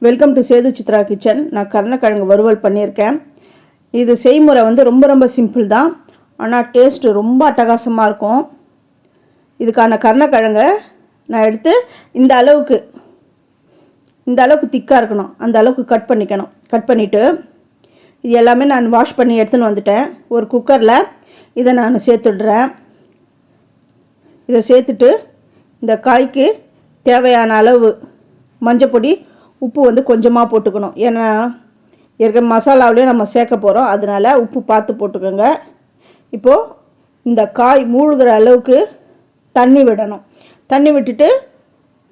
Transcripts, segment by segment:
Welcome to Sethu Chitra kitchen. நான் கருணக்கிழங்கு வறுவல் பண்ணியிருக்கேன். இது செய்முறை வந்து ரொம்ப சிம்பிள் தான், ஆனால் டேஸ்ட்டு ரொம்ப அட்டகாசமாக இருக்கும். இதுக்கான கருணக்கிழங்கை நான் எடுத்து இந்த அளவுக்கு திக்காக இருக்கணும், அந்த அளவுக்கு கட் பண்ணிவிட்டு இது எல்லாமே நான் வாஷ் பண்ணி எடுத்துன்னு வந்துட்டேன். ஒரு குக்கரில் இதை நான் சேர்த்துடுறேன். இதை சேர்த்துட்டு இந்த காய்க்கு தேவையான அளவு மஞ்சப்பொடி, உப்பு வந்து கொஞ்சமாக போட்டுக்கணும். ஏன்னா ஏற்கனவே மசாலாவிலேயே நம்ம சேர்க்க போகிறோம், அதனால் உப்பு பார்த்து போட்டுக்கோங்க. இப்போது இந்த காய் மூழ்கிற அளவுக்கு தண்ணி விடணும். தண்ணி விட்டுட்டு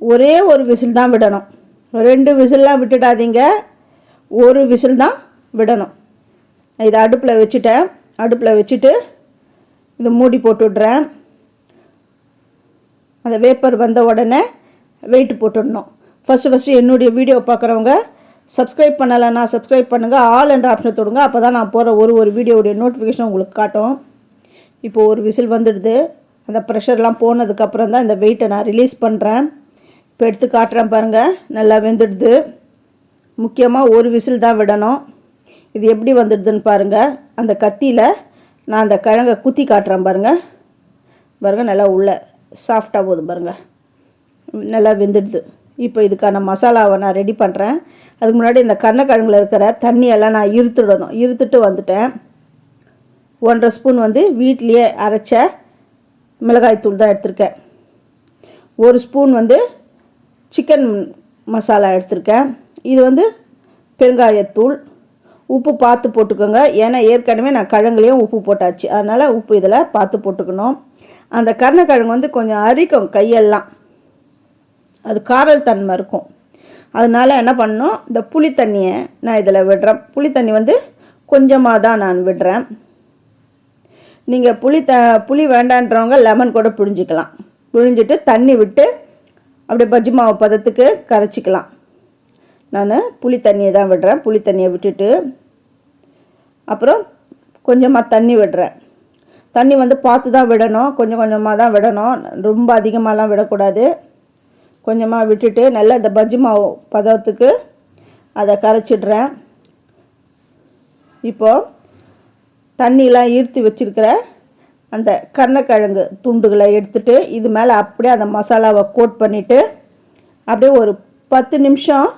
ஒரே ஒரு விசில் தான் விடணும். 2 விசில்லாம் விட்டுடாதீங்க, ஒரு விசில் தான் விடணும். இதை அடுப்பில் வச்சுட்டு இதை மூடி போட்டுடுறேன். அந்த வேப்பர் வந்த உடனே வெயிட் போட்டுடணும். ஃபஸ்ட்டு என்னுடைய வீடியோ பார்க்குறவங்க சப்ஸ்கிரைப் பண்ணலைன்னா சப்ஸ்கிரைப் பண்ணுங்கள், ஆல் என்ற ஆப்ஷனை தொடுங்க. அப்போ தான் நான் போகிற ஒரு வீடியோவுடைய நோட்டிஃபிகேஷன் உங்களுக்கு காட்டும். இப்போது ஒரு விசில் வந்துடுது. அந்த ப்ரெஷர்லாம் போனதுக்கப்புறம் தான் இந்த வெயிட்டை நான் ரிலீஸ் பண்ணுறேன். இப்போ எடுத்து காட்டுறேன் பாருங்கள், நல்லா வெந்துடுது. முக்கியமாக ஒரு விசில் தான் விடணும். இது எப்படி வந்துடுதுன்னு பாருங்கள். அந்த கத்தியில் நான் அந்த கிழங்கை குத்தி காட்டுறேன் பாருங்கள், நல்லா உள்ள சாஃப்டாக போகுது பாருங்கள், நல்லா வெந்துடுது. இப்போ இதுக்கான மசாலாவை நான் ரெடி பண்ணுறேன். அதுக்கு முன்னாடி இந்த கருணக்கிழங்குல இருக்கிற தண்ணியெல்லாம் நான் இருத்துட்டு வந்துட்டேன். 1.5 ஸ்பூன் வந்து வீட்லேயே அரைச்ச மிளகாய் தூள் தான் எடுத்திருக்கேன். 1 ஸ்பூன் வந்து சிக்கன் மசாலா எடுத்திருக்கேன். இது வந்து பெருங்காயத்தூள். உப்பு பார்த்து போட்டுக்கோங்க, ஏன்னா ஏற்கனவே நான் கிழங்குலேயும் உப்பு போட்டாச்சு, அதனால் உப்பு இதில் பார்த்து போட்டுக்கணும். அந்த கருணக்கிழங்கு வந்து கொஞ்சம் அரிக்கும் கையெல்லாம், அது காரல் தன்மை இருக்கும். அதனால் என்ன பண்ணணும், இந்த புளி தண்ணியை நான் இதில் விடுறேன். புளி தண்ணி வந்து கொஞ்சமாக தான் நான் விடுறேன். நீங்கள் புளி வேண்டான்றவங்க லெமன் கூட பிழிஞ்சிட்டு தண்ணி விட்டு அப்படியே பஜ்ஜி மாவு பதத்துக்கு கரைச்சிக்கலாம். நான் புளி தண்ணியை தான் விடுறேன். புளி தண்ணியை விட்டுட்டு அப்புறம் கொஞ்சமாக தண்ணி விடுறேன். தண்ணி வந்து பார்த்து தான் விடணும், கொஞ்சமாக தான் விடணும், ரொம்ப அதிகமாகலாம் விடக்கூடாது. கொஞ்சமாக விட்டுட்டு நல்லா இந்த பஜ்ஜி மாவு பதத்துக்கு அதை கரைச்சிடுறேன். இப்போது தண்ணியெலாம் ஈர்த்து வச்சுருக்கிற அந்த கருணக்கிழங்கு துண்டுகளை எடுத்துகிட்டு இது மேலே அப்படியே அந்த மசாலாவை கோட் பண்ணிவிட்டு அப்படியே ஒரு 10 நிமிஷம்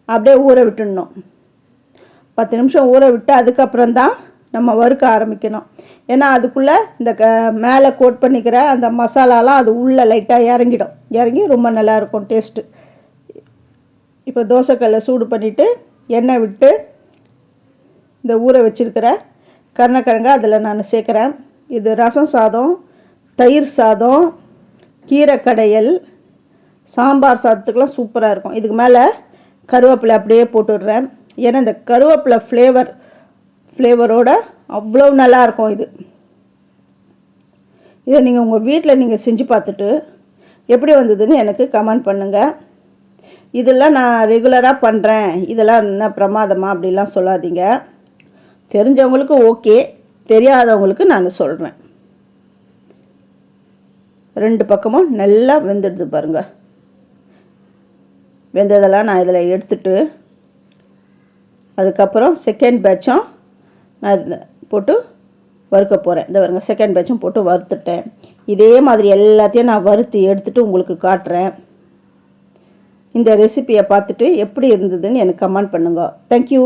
அப்படியே ஊற விட்டுடணும். 10 நிமிஷம் ஊற விட்டு அதுக்கப்புறம் தான் நம்ம வறுக்க ஆரம்பிக்கணும். ஏன்னா அதுக்குள்ளே இந்த மேலே கோட் பண்ணிக்கிற அந்த மசாலாலாம் அது உள்ளே லைட்டாக இறங்கி ரொம்ப நல்லாயிருக்கும் டேஸ்ட்டு. இப்போ தோசைக்கல்லை சூடு பண்ணிவிட்டு எண்ணெய் விட்டு இந்த ஊற வச்சுருக்கிற கருணக்கிழங்கை அதில் நான் சேர்க்குறேன். இது ரசம் சாதம், தயிர் சாதம், கீரை கடையல், சாம்பார் சாதத்துக்கெலாம் சூப்பராக இருக்கும். இதுக்கு மேலே கருவேப்பிலை அப்படியே போட்டுடுறேன். ஏன்னா இந்த கருவேப்பிலை ஃப்ளேவரோட அவ்வளோ நல்லாயிருக்கும் இது. இதை நீங்கள் உங்கள் வீட்டில் செஞ்சு பார்த்துட்டு எப்படி வந்ததுன்னு எனக்கு கமெண்ட் பண்ணுங்கள். இதெல்லாம் நான் ரெகுலராக பண்ணுறேன், இதெல்லாம் என்ன பிரமாதமா அப்படிலாம் சொல்லாதீங்க. தெரிஞ்சவங்களுக்கு ஓகே, தெரியாதவங்களுக்கு நான் சொல்கிறேன். 2 பக்கமும் நல்லா வெந்துடுது பாருங்கள். வெந்ததெல்லாம் நான் இதில் எடுத்துட்டு அதுக்கப்புறம் செகண்ட் பேட்சும் நான் இதில் போட்டு வறுக்க போகிறேன். இந்த பாருங்க, செகண்ட் பேட்சும் போட்டு வறுத்துட்டேன். இதே மாதிரி எல்லாத்தையும் நான் வறுத்து எடுத்துகிட்டு உங்களுக்கு காட்டுறேன். இந்த ரெசிபியை பார்த்துட்டு எப்படி இருந்ததுன்னு எனக்கு கமெண்ட் பண்ணுங்க. தேங்க்யூ.